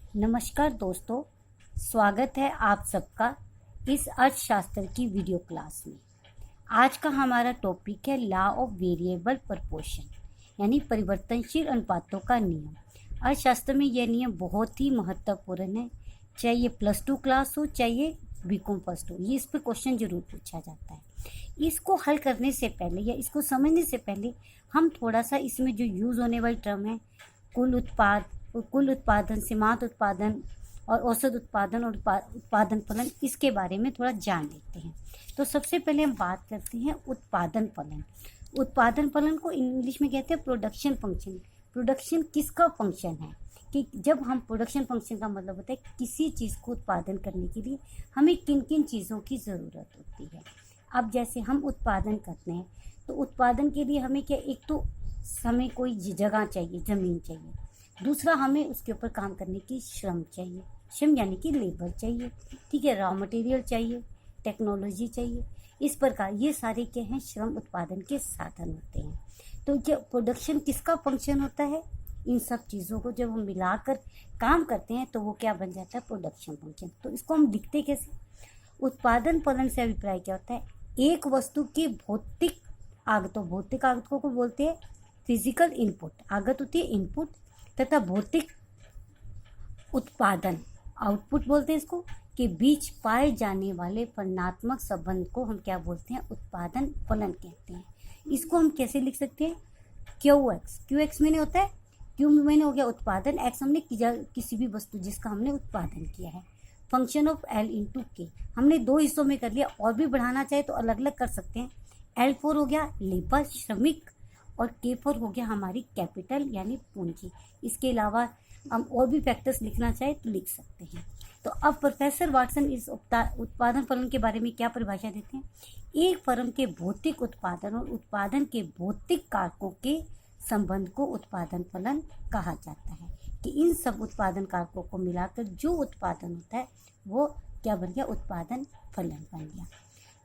नमस्कार दोस्तों, स्वागत है आप सबका इस अर्थशास्त्र की वीडियो क्लास में। आज का हमारा टॉपिक है लॉ ऑफ वेरिएबल प्रपोर्शन, यानी परिवर्तनशील अनुपातों का नियम। अर्थशास्त्र में यह नियम बहुत ही महत्वपूर्ण है, चाहे ये +2 क्लास हो चाहे ये बीकॉम फर्स्ट हो, ये इस पर क्वेश्चन जरूर पूछा जाता है। इसको हल करने से पहले या इसको समझने से पहले हम थोड़ा सा इसमें जो यूज़ होने वाली टर्म है कुल उत्पादन, सीमांत उत्पादन और औसत उत्पादन और उत्पादन फलन, इसके बारे में थोड़ा जान लेते हैं। तो सबसे पहले हम बात करते हैं उत्पादन फलन। उत्पादन फलन को इंग्लिश में कहते हैं प्रोडक्शन फंक्शन। प्रोडक्शन किसका फंक्शन है कि जब हम प्रोडक्शन फंक्शन का मतलब होता है किसी चीज़ को उत्पादन करने के लिए हमें किन किन चीज़ों की ज़रूरत होती है। अब जैसे हम उत्पादन करते हैं तो उत्पादन के लिए हमें क्या, एक तो हमें कोई जगह चाहिए, ज़मीन चाहिए। दूसरा, हमें उसके ऊपर काम करने की श्रम चाहिए, श्रम यानी कि लेबर चाहिए, ठीक है। रॉ मटेरियल चाहिए, टेक्नोलॉजी चाहिए। इस प्रकार ये सारे क्या हैं, श्रम उत्पादन के साधन होते हैं। तो ये प्रोडक्शन किसका फंक्शन होता है, इन सब चीज़ों को जब हम मिलाकर काम करते हैं तो वो क्या बन जाता है, प्रोडक्शन फंक्शन। तो इसको हम लिखते कैसे, उत्पादन फलन से अभिप्राय क्या होता है, एक वस्तु की भौतिक आगतों, भौतिक आगतों को बोलते हैं फिजिकल इनपुट, आगत होती है इनपुट, तथा भौतिक उत्पादन आउटपुट बोलते हैं इसको, के बीच पाए जाने वाले परिणात्मक संबंध को हम क्या बोलते हैं, उत्पादन फलन कहते हैं। इसको हम कैसे लिख सकते हैं, क्यू एक्स मैंने होता है, क्यू मैंने हो गया उत्पादन, एक्स हमने किसी भी वस्तु जिसका हमने उत्पादन किया है। फंक्शन ऑफ एल इंटू के हमने दो हिस्सों में कर लिया, और भी बढ़ाना चाहे तो अलग अलग कर सकते हैं। L4 हो गया लेबर, श्रमिक, और K4 हो गया हमारी कैपिटल यानी पूंजी। इसके अलावा हम और भी फैक्टर्स लिखना चाहे तो लिख सकते हैं। तो अब प्रोफेसर वाटसन इस उत्पादन फलन के बारे में क्या परिभाषा देते हैं, एक फर्म के भौतिक उत्पादन और उत्पादन के भौतिक कारकों के संबंध को उत्पादन फलन कहा जाता है, कि इन सब उत्पादन कारकों को मिलाकर जो उत्पादन होता है वो क्या बन गया, उत्पादन फलन बन गया।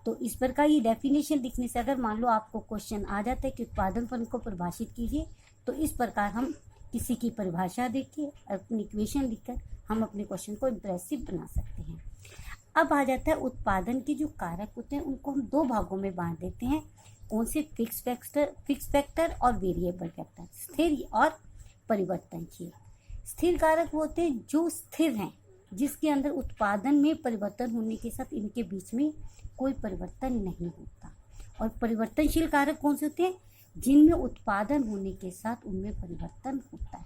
तो इस प्रकार ये डेफिनेशन लिखने से अगर मान लो आपको क्वेश्चन आ जाता है कि उत्पादन फलन को परिभाषित कीजिए, तो इस प्रकार हम किसी की परिभाषा देख के अपनी इक्वेशन लिखकर हम अपने क्वेश्चन को इम्प्रेसिव बना सकते हैं। अब आ जाता है उत्पादन के जो कारक होते हैं उनको हम दो भागों में बांट देते हैं। कौन से, फिक्स फैक्टर और वेरिएबल फैक्टर, स्थिर और परिवर्तनशील। स्थिर कारक होते हैं जो स्थिर हैं, जिसके अंदर उत्पादन में परिवर्तन होने के साथ इनके बीच में कोई परिवर्तन नहीं होता। और परिवर्तनशील कारक कौन से होते हैं, जिनमें उत्पादन होने के साथ उनमें परिवर्तन होता है।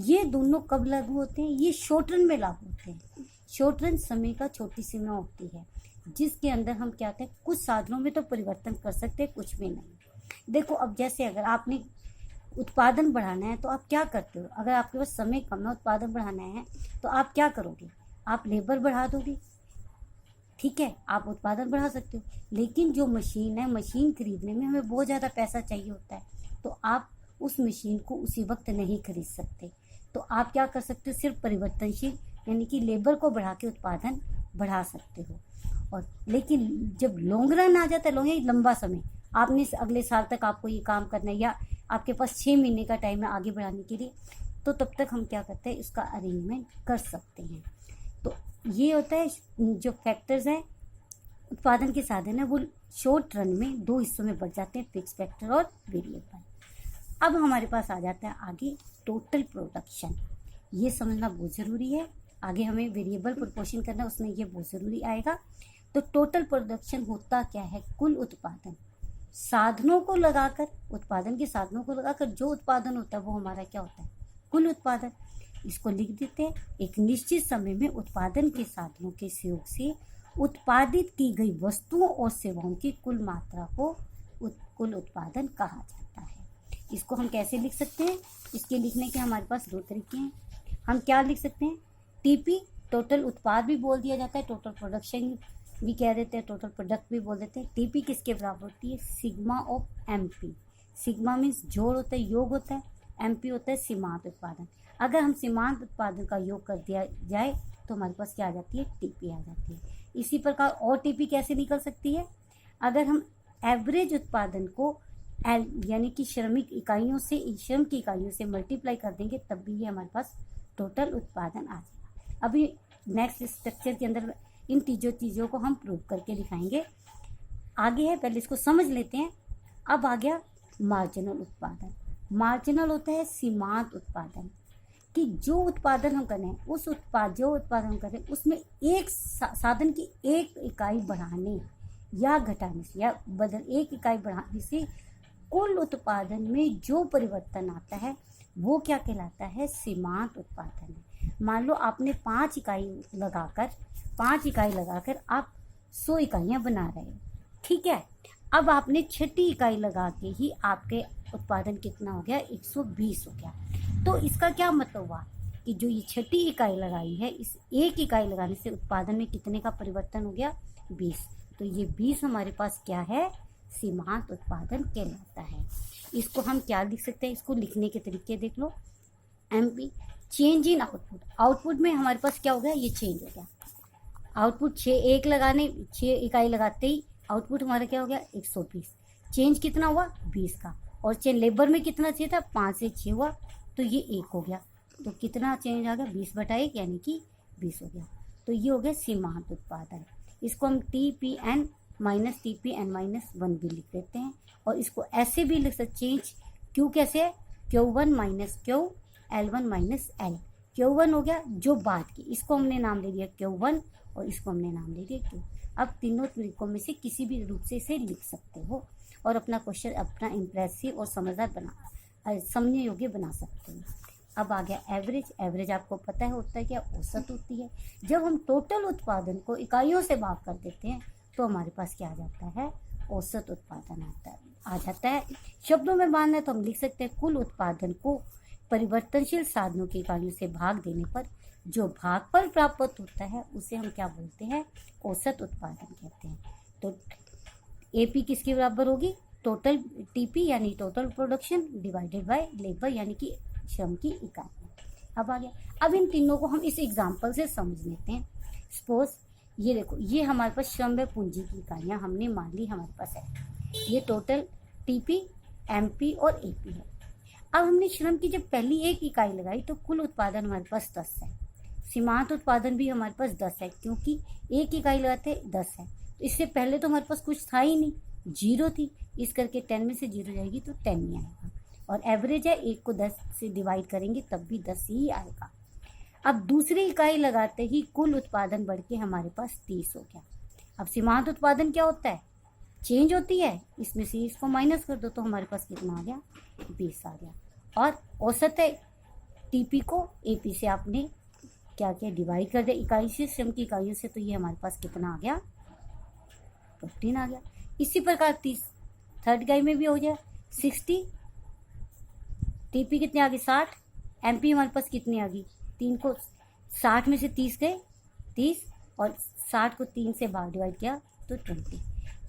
ये दोनों कब लागू होते हैं, ये शॉर्ट रन में लागू होते हैं। शॉर्ट रन समय का छोटी सीमा होती है, जिसके अंदर हम क्या कहते हैं, कुछ साधनों में तो परिवर्तन कर सकते हैं, कुछ में नहीं। देखो, अब जैसे अगर आपने उत्पादन बढ़ाना है तो आप क्या करते हो, अगर आपके पास समय कम है, उत्पादन बढ़ाना है तो आप क्या करोगे, आप लेबर बढ़ा दोगे, ठीक है, आप उत्पादन बढ़ा सकते हो। लेकिन जो मशीन है, मशीन खरीदने में हमें बहुत ज़्यादा पैसा चाहिए होता है, तो आप उस मशीन को उसी वक्त नहीं खरीद सकते। तो आप क्या कर सकते हो, सिर्फ परिवर्तनशील यानी कि लेबर को बढ़ा के उत्पादन बढ़ा सकते हो। और लेकिन जब लॉन्ग रन आ जाता है, लॉन्ग लंबा समय, आपने अगले साल तक आपको ये काम करना है या आपके पास 6 महीने का टाइम है आगे बढ़ाने के लिए, तो तब तक हम क्या करते हैं, इसका अरेंजमेंट कर सकते हैं। तो ये होता है, जो फैक्टर्स हैं उत्पादन के साधन है वो शॉर्ट रन में दो हिस्सों में बढ़ जाते हैं, फिक्स फैक्टर और वेरिएबल। अब हमारे पास आ जाता है आगे टोटल प्रोडक्शन। ये समझना बहुत ज़रूरी है, आगे हमें वेरिएबल प्रोपोर्शन करना है, उसमें ये बहुत ज़रूरी आएगा। तो टोटल प्रोडक्शन होता क्या है, कुल उत्पादन, साधनों को लगाकर, उत्पादन के साधनों को लगाकर जो उत्पादन होता है वो हमारा क्या होता है, कुल उत्पादन। इसको लिख देते हैं, एक निश्चित समय में उत्पादन के साधनों के सहयोग से उत्पादित की गई वस्तुओं और सेवाओं की कुल मात्रा को कुल उत्पादन कहा जाता है। इसको हम कैसे लिख सकते हैं, इसके लिखने के हमारे पास दो तरीके हैं। हम क्या लिख सकते हैं, टीपी, टोटल उत्पाद भी बोल दिया जाता है, टोटल प्रोडक्शन भी कह देते हैं, टोटल प्रोडक्ट भी बोल देते हैं। टीपी किसके बराबर होती है, sigma of MP. Sigma means जोड़ होता है, योग होता है, एमपी होता है सीमांत उत्पादन। अगर हम सीमांत उत्पादन का योग कर दिया जाए तो हमारे पास क्या आ जाती है, टीपी आ जाती है। इसी प्रकार और टीपी कैसे निकल सकती है, अगर हम एवरेज उत्पादन को एल यानी कि श्रमिक इकाइयों से, श्रम की इकाइयों से मल्टीप्लाई कर देंगे तब भी ये हमारे पास टोटल उत्पादन आ जाएगा। अभी नेक्स्ट स्ट्रक्चर के अंदर इन चीज़ों को हम प्रूव करके दिखाएंगे। आगे है, पहले इसको समझ लेते हैं। अब आ गया मार्जिनल उत्पादन। मार्जिनल होता है सीमांत उत्पादन, कि जो उत्पादन हम कर रहे हैं जो उत्पादन हम कर रहे हैं उसमें एक साधन की एक इकाई बढ़ाने या घटाने से या एक इकाई बढ़ाने से कुल उत्पादन में जो परिवर्तन आता है वो क्या कहलाता है? सीमांत उत्पादन है। मान लो आपने 5 इकाई लगाकर आप 100 इकाइयाँ बना रहे हो, ठीक है। अब आपने 6ठी इकाई लगा के ही आपके उत्पादन कितना हो गया? 120 हो गया। तो इसका क्या मतलब हुआ कि जो ये 6ठी इकाई लगाई है, इस एक इकाई लगाने से उत्पादन में कितने का परिवर्तन हो गया? 20। तो ये 20 हमारे पास क्या है? सीमांत उत्पादन कहलाता है। इसको हम क्या लिख सकते हैं? इसको लिखने के तरीके देख लो। MP change in output. Output में हमारे पास क्या हो गया? ये चेंज हो गया। आउटपुट 6 इकाई लगाते ही आउटपुट हमारा क्या हो गया? 120। चेंज कितना हुआ? 20 का। और चेंज लेबर में कितना चाहिए था? 5 से 6 हुआ, तो ये 1 हो गया। तो कितना चेंज आ गया? 20/1 यानी कि 20 हो गया। तो ये हो गया सीमांत उत्पादन। इसको हम TPN - TPN-1 भी लिख देते हैं। और इसको ऐसे भी लिख सकते, चेंज क्यू कैसे है? Q1 - Q, L1 - L। Q1 हो गया जो बाद की, इसको हमने नाम दे दिया Q1 और इसको हमने नाम दे दिया Q। अब तीनों तरीकों में से किसी भी रूप से इसे लिख सकते हो और अपना क्वेश्चन अपना इम्प्रेसिव और समझने योग्य बना सकते हो। अब आ गया एवरेज। एवरेज आपको पता है होता है क्या? औसत होती है। जब हम टोटल उत्पादन को इकाइयों से भाग कर देते हैं तो हमारे पास क्या आ जाता है? औसत उत्पादन आ जाता है। शब्दों में मानना है तो हम लिख सकते हैं कुल उत्पादन को परिवर्तनशील साधनों की इकाइयों से भाग देने पर जो भागफल प्राप्त होता है उसे हम क्या बोलते हैं? औसत उत्पादन कहते हैं। तो AP किसके बराबर होगी? टोटल TP यानी total production divided by labour यानी कि श्रम की इकाई। अब आ गया। अब इन तीनों को हम इस एग्जाम्पल से समझ लेते हैं। सपोज ये देखो, ये हमारे पास श्रम व पूंजी की इकाइयाँ हमने मान ली हमारे पास है। ये टोटल TP, MP और AP है। अब हमने श्रम की जब पहली एक इकाई लगाई तो कुल उत्पादन हमारे पास 10 है। सीमांत उत्पादन भी हमारे पास 10 है, क्योंकि एक इकाई लगाते 10 है। तो इससे पहले तो हमारे पास कुछ था ही नहीं, 0 थी। इस करके 10 में से 0 जाएगी तो 10 ही आएगा। और एवरेज है, 1 को 10 से डिवाइड करेंगे तब भी 10 ही आएगा। अब दूसरी इकाई लगाते ही कुल उत्पादन बढ़ के हमारे पास 30 हो गया। अब सीमांत उत्पादन क्या होता है? चेंज होती है। इसमें से इसको माइनस कर दो तो हमारे पास कितना आ गया? 20 आ गया। और औसत है, TP को AP से आपने क्या किया? डिवाइड कर दिया इकाई से, श्रम की इकाइयों से, तो ये हमारे पास कितना आ गया? 15 आ गया। इसी प्रकार 30 थर्ड इकाई में भी हो जाए 60। TP कितने आ गई? 60। MP हमारे पास कितनी आ गई? 3 को 60 में से 30 गए 30 और 60 को 3 से भाग डिवाइड किया तो 20।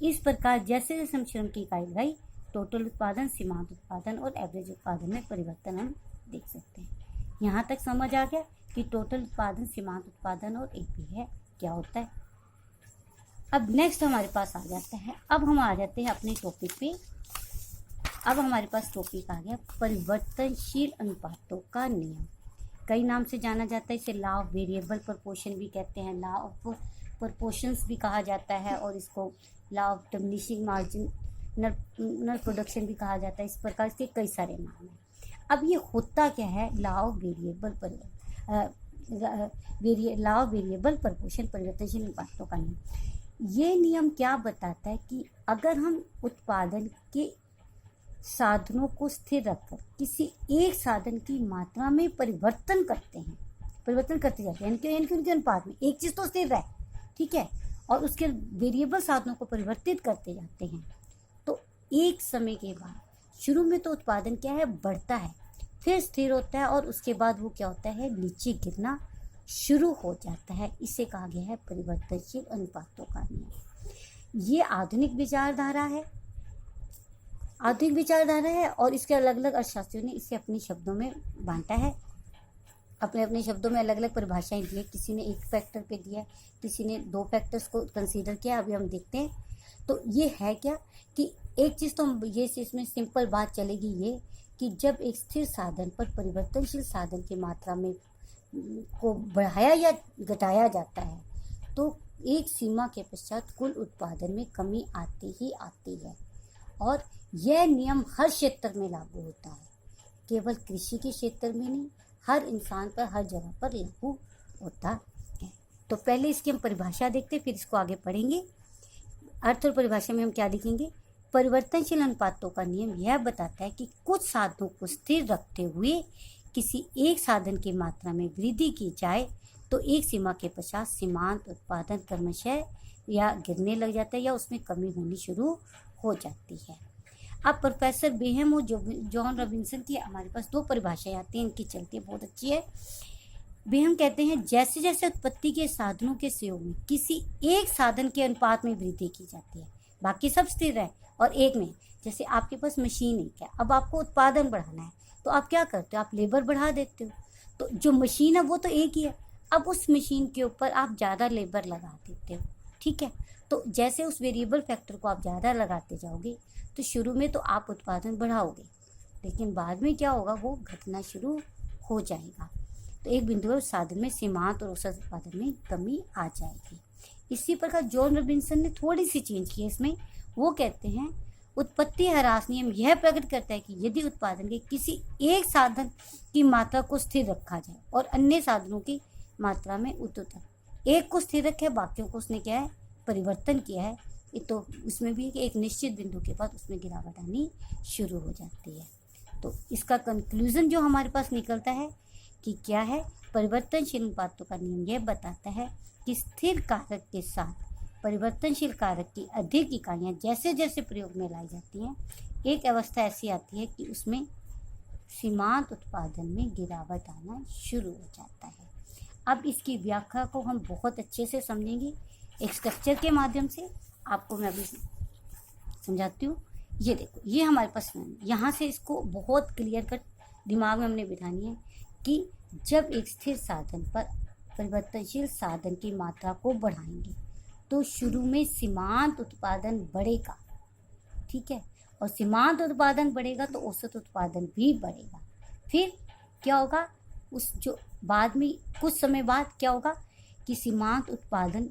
इस प्रकार जैसे जैसे हम श्रम की इकाई लगाई, टोटल उत्पादन, सीमांत उत्पादन और एवरेज उत्पादन में परिवर्तन हम देख सकते हैं। यहाँ तक समझ आ गया कि टोटल उत्पादन, सीमांत उत्पादन और AP है क्या होता है। अब नेक्स्ट हमारे पास आ जाता है, अब हम आ जाते हैं अपने टॉपिक पे। अब हमारे पास टॉपिक आ गया परिवर्तनशील अनुपातों का नियम। कई नाम से जाना जाता है इसे। लॉ ऑफ वेरिएबल प्रपोर्शन भी कहते हैं, लॉ ऑफ प्रपोर्शंस भी कहा जाता है, और इसको law of diminishing marginal production भी कहा जाता है। इस प्रकार के कई सारे नाम हैं। अब ये होता क्या है? लॉ ऑफ वेरिएबल प्रपोर्शन, परिवर्तनशील अनुपातों का नियम। ये नियम क्या बताता है कि अगर हम उत्पादन के साधनों को स्थिर रखकर किसी एक साधन की मात्रा में परिवर्तन करते जाते हैं, यानी कि उनके अनुपात में एक चीज़ तो स्थिर रहे, ठीक है, और उसके वेरिएबल साधनों को परिवर्तित करते जाते हैं, तो एक समय के बाद शुरू में तो उत्पादन क्या है? बढ़ता है, फिर स्थिर होता है, और उसके बाद वो क्या होता है? नीचे गिरना शुरू हो जाता है। इसे कहा गया है परिवर्तनशील अनुपातों का नियम। ये आधुनिक विचारधारा है और इसके अलग अलग अर्थशास्त्रियों ने इसे अपने शब्दों में बांटा है, अपने अपने शब्दों में अलग अलग परिभाषाएं दी है। किसी ने एक फैक्टर पे दिया, किसी ने 2 फैक्टर्स को कंसीडर किया। अभी हम देखते हैं। तो ये है क्या कि एक चीज़ तो हम ये इसमें सिंपल बात चलेगी ये कि जब एक स्थिर साधन पर परिवर्तनशील साधन की मात्रा में को बढ़ाया या घटाया जाता है तो एक सीमा के पश्चात कुल उत्पादन में कमी आती ही आती है। और यह नियम हर क्षेत्र में लागू होता है, केवल कृषि के क्षेत्र में नहीं, हर इंसान पर, हर जगह पर लागू होता है। तो पहले इसकी हम परिभाषा देखते, फिर इसको आगे पढ़ेंगे। अर्थ और परिभाषा में हम क्या लिखेंगे? परिवर्तनशील अनुपातों का नियम यह बताता है कि कुछ साधनों को स्थिर रखते हुए किसी एक साधन की मात्रा में वृद्धि की जाए तो एक सीमा के पश्चात सीमांत उत्पादन क्रमशः या गिरने लग जाता है या उसमें कमी होनी शुरू हो जाती है। अब प्रोफेसर बेहम और जॉन रॉबिन्सन की हमारे पास दो परिभाषाएं आती हैं, इनकी चलती है, बहुत अच्छी है। बेहम कहते हैं जैसे जैसे उत्पत्ति के साधनों के सहयोग में किसी एक साधन के अनुपात में वृद्धि की जाती है, बाकी सब स्थिर है और एक में, जैसे आपके पास मशीन है, क्या अब आपको उत्पादन बढ़ाना है तो आप क्या करते हो? आप लेबर बढ़ा देते हो। तो जो मशीन है वो तो एक ही है, अब उस मशीन के ऊपर आप ज़्यादा लेबर लगा देते हो, ठीक है। तो जैसे उस वेरिएबल फैक्टर को आप ज़्यादा लगाते जाओगे तो शुरू में तो आप उत्पादन बढ़ाओगे, लेकिन बाद में क्या होगा? वो घटना शुरू हो जाएगा। तो एक बिंदु पर साधन में सीमांत और औसत उत्पादन में कमी आ जाएगी। इसी प्रकार जॉन रॉबिन्सन ने थोड़ी सी चेंज की है इसमें। वो कहते हैं उत्पत्ति ह्रास नियम यह प्रकट करता है कि यदि उत्पादन के किसी एक साधन की मात्रा को स्थिर रखा जाए और अन्य साधनों की मात्रा में उच्चतर, एक को स्थिर रखे, बाकियों को उसने क्या है? परिवर्तन किया है, तो उसमें भी एक निश्चित बिंदु के बाद उसमें गिरावट आनी शुरू हो जाती है। तो इसका कंक्लूजन जो हमारे पास निकलता है कि क्या है? परिवर्तनशील अनुपातों का नियम यह बताता है कि स्थिर कारक के साथ परिवर्तनशील कारक की अधिक इकाइयाँ जैसे जैसे प्रयोग में लाई जाती हैं, एक अवस्था ऐसी आती है कि उसमें सीमांत उत्पादन में गिरावट आना शुरू हो जाता है। अब इसकी व्याख्या को हम बहुत अच्छे से समझेंगे एक स्ट्रक्चर के माध्यम से। आपको मैं अभी समझाती हूँ। ये देखो, ये हमारे पास यहाँ से इसको बहुत क्लियर कट दिमाग में हमने बिठानी है कि जब एक स्थिर साधन पर परिवर्तनशील साधन की मात्रा को बढ़ाएंगे तो शुरू में सीमांत उत्पादन बढ़ेगा, ठीक है, और सीमांत उत्पादन बढ़ेगा तो औसत उत्पादन भी बढ़ेगा। फिर क्या होगा? उस जो बाद में कुछ समय बाद क्या होगा कि सीमांत उत्पादन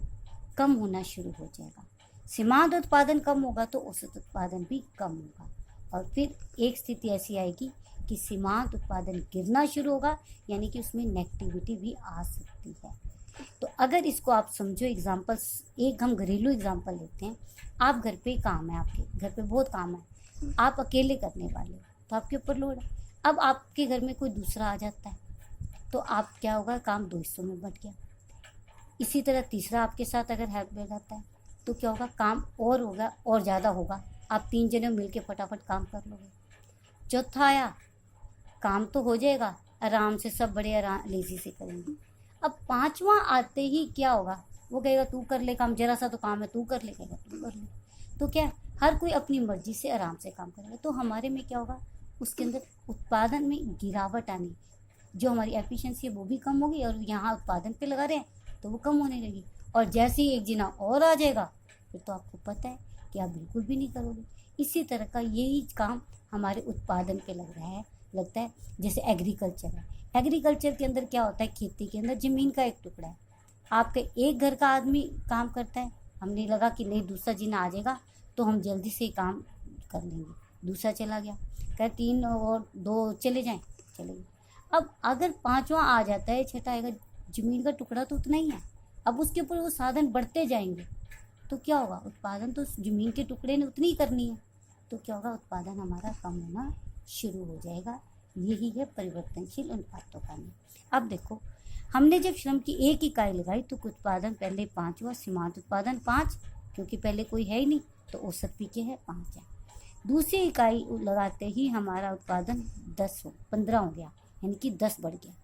कम होना शुरू हो जाएगा। सीमांत उत्पादन कम होगा तो औसत उत्पादन भी कम होगा और फिर एक स्थिति ऐसी आएगी कि सीमांत उत्पादन गिरना शुरू होगा, यानी कि उसमें नेगेटिविटी भी आ सकती है। तो अगर इसको आप समझो एग्जाम्पल्स, एक हम घरेलू एग्जाम्पल लेते हैं। आप घर पे काम है, आपके घर पे बहुत काम है, आप अकेले करने वाले हो तो आपके ऊपर लोड है। अब आपके घर में कोई दूसरा आ जाता है तो आप क्या होगा? काम दो हिस्सों में बंट गया। इसी तरह तीसरा आपके साथ अगर हेल्प मिल जाता है तो क्या होगा? काम और होगा और ज़्यादा होगा, आप 3 जने मिलके फटाफट काम कर लोगे। चौथा आया, काम तो हो जाएगा, आराम से सब बड़े आराम लेजी से करेंगे। अब 5वां आते ही क्या होगा? वो कहेगा तू कर ले काम, जरा सा तो काम है, तू कर ले, कहेगा तू कर ले। तो क्या हर कोई अपनी मर्जी से आराम से काम करेगा, तो हमारे में क्या होगा? उसके अंदर उत्पादन में गिरावट आनी, जो हमारी एफिशिएंसी है वो भी कम होगी और यहाँ उत्पादन पे लगा रहे हैं तो वो कम होने लगी। और जैसे ही एक जना और आ जाएगा फिर तो आपको पता है कि आप बिल्कुल भी नहीं करोगे। इसी तरह का यही काम हमारे उत्पादन पे लगता है। जैसे एग्रीकल्चर है, एग्रीकल्चर के अंदर क्या होता है? खेती के अंदर ज़मीन का एक टुकड़ा है, आपके एक घर का आदमी काम करता है, हमने लगा कि नहीं दूसरा जना आ जाएगा तो हम जल्दी से काम कर लेंगे, दूसरा चला गया, कह 3 और 2 चले जाएं, चले गए। अब अगर 5वां आ जाता है, छठा आएगा, ज़मीन का टुकड़ा तो उतना ही है, अब उसके ऊपर वो साधन बढ़ते जाएंगे तो क्या होगा? उत्पादन तो ज़मीन के टुकड़े ने उतनी ही करनी है, तो क्या होगा? उत्पादन हमारा कम होना शुरू हो जाएगा। यही है परिवर्तनशील अनुपातों का नियम। अब देखो, हमने जब श्रम की 1 इकाई लगाई तो उत्पादन पहले 5 हुआ, सीमांत उत्पादन 5, क्योंकि पहले कोई है ही नहीं तो औसत भी क्या है? 5 है। दूसरी इकाई लगाते ही हमारा उत्पादन 15 हो गया, यानी कि 10 बढ़ गया,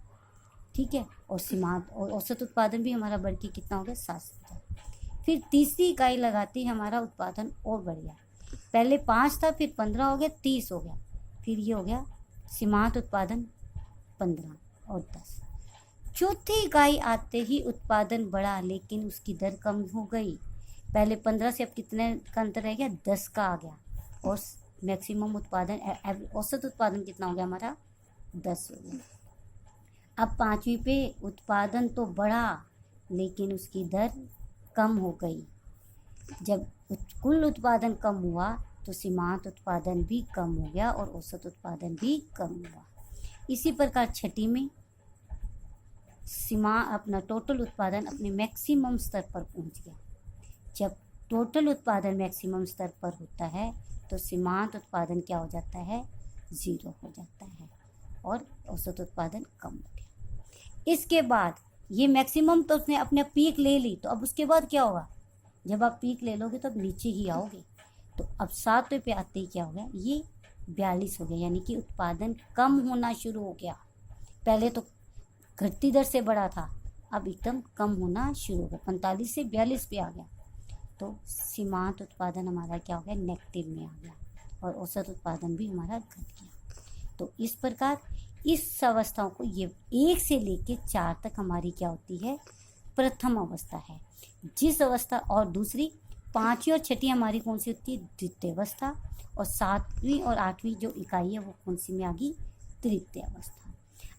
ठीक है, और सीमांत और औसत उत्पादन भी हमारा बढ़ के कितना हो गया? 7 हो गया। फिर तीसरी इकाई लगाते ही हमारा उत्पादन और बढ़ गया, पहले 5 था, फिर 15 हो गया, 30 हो गया, फिर ये हो गया सीमांत उत्पादन 15 और 10। चौथी इकाई आते ही उत्पादन बढ़ा लेकिन उसकी दर कम हो गई, पहले 15 से अब कितने का अंतर रह गया? 10 का आ गया, और मैक्सिमम उत्पादन औसत उत्पादन कितना हो गया हमारा? 10 हो गया। अब 5वीं पे उत्पादन तो बढ़ा लेकिन उसकी दर कम हो गई। जब कुल उत्पादन कम हुआ तो सीमांत उत्पादन भी कम हो गया और औसत उत्पादन भी कम हुआ। इसी प्रकार छठी में अपना टोटल उत्पादन अपने मैक्सिमम स्तर पर पहुंच गया। जब टोटल उत्पादन मैक्सिमम स्तर पर होता है तो सीमांत उत्पादन क्या हो जाता है, 0 हो जाता है और औसत उत्पादन कम हो गया। इसके बाद ये मैक्सिमम तो उसने अपने पीक ले ली, तो अब उसके बाद क्या होगा, जब आप पीक ले लोगे तो अब नीचे ही आओगे। तो अब 7 पे आते ही क्या हो गया, ये 42 हो गया, यानी कि उत्पादन कम होना शुरू हो गया। पहले तो घटती दर से बढ़ा था, अब एकदम कम होना शुरू हो गया, 45 से 42 पे आ गया। तो सीमांत उत्पादन हमारा क्या हो गया, नेगेटिव में आ गया और औसत उत्पादन भी हमारा घट गया। तो इस प्रकार इस अवस्थाओं को, ये 1 से लेके 4 तक हमारी क्या होती है, प्रथम अवस्था है। जिस अवस्था, और दूसरी 5वीं और 6वीं हमारी कौन सी होती है, द्वितीय अवस्था। और 7वीं और 8वीं जो इकाई है वो कौन सी में आ गई, तृतीय अवस्था।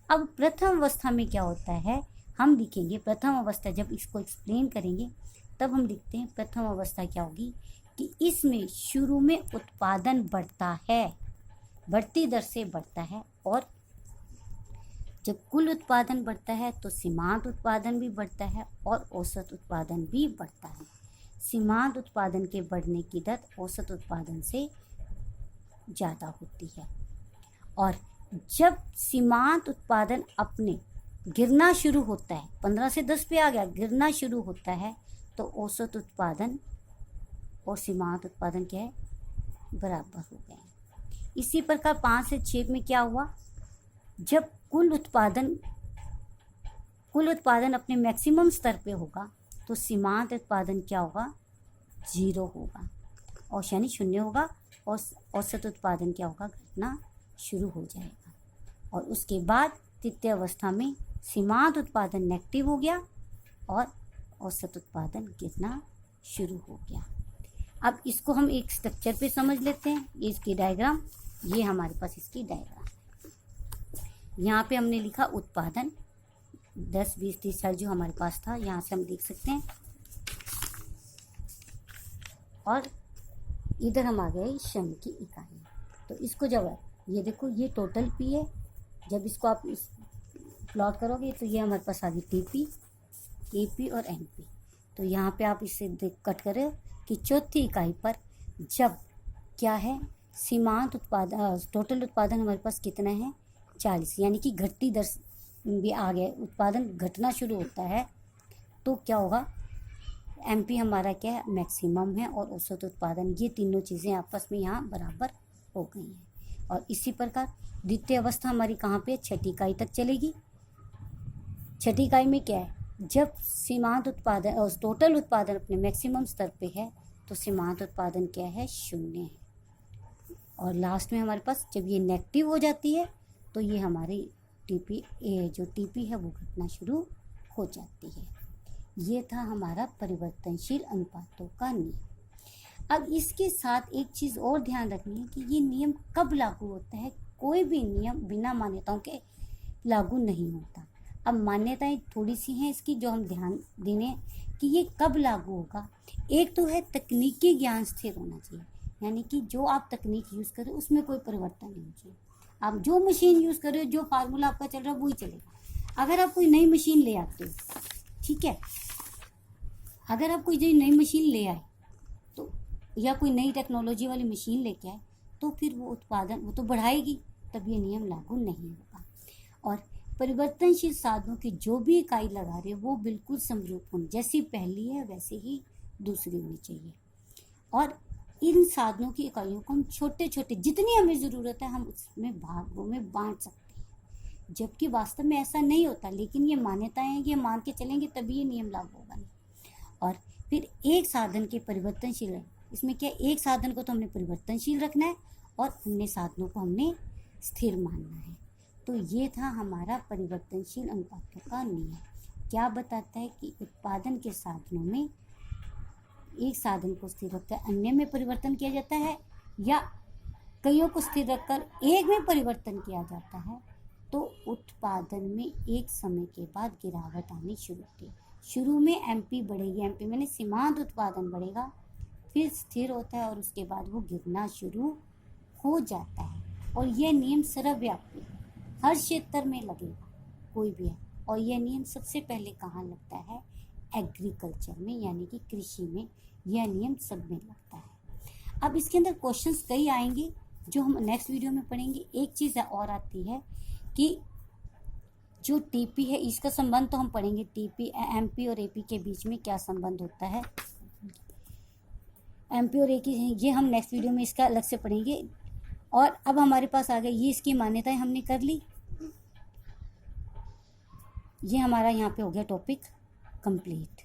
अब प्रथम अवस्था में क्या होता है, हम लिखेंगे प्रथम अवस्था, जब इसको एक्सप्लेन करेंगे तब हम लिखते हैं प्रथम अवस्था क्या होगी कि इसमें शुरू में उत्पादन बढ़ता है, बढ़ती दर से बढ़ता है, और जब कुल उत्पादन बढ़ता है तो सीमांत उत्पादन भी बढ़ता है और औसत उत्पादन भी बढ़ता है। सीमांत उत्पादन के बढ़ने की दर औसत उत्पादन से ज़्यादा होती है। और जब सीमांत उत्पादन अपने गिरना शुरू होता है, 15 से 10 पे आ गया, गिरना शुरू होता है, तो औसत उत्पादन और सीमांत उत्पादन क्या है, बराबर हो गए। इसी प्रकार 5 से 6 में क्या हुआ, जब कुल उत्पादन अपने मैक्सिमम स्तर पे होगा तो सीमांत उत्पादन क्या होगा, 0 होगा, और यानी 0 होगा, और औसत उत्पादन क्या होगा, घटना शुरू हो जाएगा। और उसके बाद तृतीय अवस्था में सीमांत उत्पादन नेगेटिव हो गया और औसत उत्पादन गिरना शुरू हो गया। अब इसको हम एक स्ट्रक्चर पे समझ लेते हैं। ये इसकी डायग्राम, ये हमारे पास इसकी डायग्राम, यहाँ पे हमने लिखा उत्पादन 10, 20, 30, 40 जो हमारे पास था, यहाँ से हम देख सकते हैं। और इधर हम आ गए श्रम की इकाई। तो इसको जब ये देखो, ये टोटल पी है, जब इसको आप इस प्लॉट करोगे तो ये हमारे पास आ गई टीपी, एपी और एनपी। तो यहाँ पे आप इससे कट करें कि चौथी इकाई पर जब क्या है, सीमांत उत्पादन, टोटल उत्पादन हमारे पास कितना है, 40, यानी कि घटती दर भी आ गया, उत्पादन घटना शुरू होता है, तो क्या होगा, एमपी हमारा क्या है, मैक्सिमम है, और औसत उत्पादन, ये तीनों चीज़ें आपस में यहाँ बराबर हो गई हैं। और इसी प्रकार द्वितीय अवस्था हमारी कहाँ पे, 6ठी इकाई तक चलेगी। 6ठी इकाई में क्या है, जब सीमांत उत्पादन और टोटल उत्पादन अपने मैक्सिमम स्तर पे है तो सीमांत उत्पादन क्या है, 0 है। और लास्ट में हमारे पास जब ये नेगेटिव हो जाती है तो ये हमारी टीपी जो टीपी है वो घटना शुरू हो जाती है। ये था हमारा परिवर्तनशील अनुपातों का नियम। अब इसके साथ एक चीज़ और ध्यान रखनी है कि ये नियम कब लागू होता है। कोई भी नियम बिना मान्यताओं के लागू नहीं होता। अब मान्यताएं थोड़ी सी हैं इसकी, जो हम ध्यान देने कि ये कब लागू होगा। एक तो है तकनीकी ज्ञान स्थिर होना चाहिए, यानी कि जो आप तकनीक यूज़ करें उसमें कोई परिवर्तन नहीं चाहिए। आप जो मशीन यूज़ कर रहे हो, जो फार्मूला आपका चल रहा है वही चलेगा। अगर आप कोई नई मशीन ले आते हो, ठीक है, अगर आप कोई जो नई मशीन ले आए तो, या कोई नई टेक्नोलॉजी वाली मशीन लेके आए, तो फिर वो उत्पादन वो तो बढ़ाएगी, तब ये नियम लागू नहीं होगा। और परिवर्तनशील साधनों की जो भी इकाई लगा रहे हो वो बिल्कुल समरूप होनी, जैसी पहली है वैसे ही दूसरी होनी चाहिए। और इन साधनों की इकाइयों को हम छोटे छोटे, जितनी हमें ज़रूरत है हम उसमें भागों में बांट सकते हैं, जबकि वास्तव में ऐसा नहीं होता। लेकिन ये मान्यताएं हैं, ये मान के चलेंगे तभी ये नियम लागू होगा नहीं। और फिर एक साधन के परिवर्तनशील है, इसमें क्या, एक साधन को तो हमने परिवर्तनशील रखना है और अन्य साधनों को हमने स्थिर मानना है। तो ये था हमारा परिवर्तनशील अनुपातों का नियम। क्या बताता है कि उत्पादन के साधनों में एक साधन को स्थिर रखकर अन्य में परिवर्तन किया जाता है, या कईयों को स्थिर रखकर एक में परिवर्तन किया जाता है, तो उत्पादन में एक समय के बाद गिरावट आनी शुरू होती है। शुरू में एमपी बढ़ेगी, एमपी मैंने सीमांत उत्पादन बढ़ेगा, फिर स्थिर होता है और उसके बाद वो गिरना शुरू हो जाता है। और यह नियम सर्वव्यापी हर क्षेत्र में लगेगा, कोई भी है। और यह नियम सबसे पहले कहाँ लगता है? एग्रीकल्चर में, यानी कि कृषि में यह नियम सब में लगता है। अब इसके अंदर क्वेश्चंस कई आएंगे जो हम नेक्स्ट वीडियो में पढ़ेंगे। एक चीज़ और आती है कि जो टीपी है इसका संबंध तो हम पढ़ेंगे, टीपी एमपी और एपी के बीच में क्या संबंध होता है, एमपी और एपी ये हम नेक्स्ट वीडियो में इसका अलग से पढ़ेंगे। और अब हमारे पास आ गई ये इसकी मान्यताएं हमने कर ली। ये हमारा यहाँ पे हो गया टॉपिक कंप्लीट।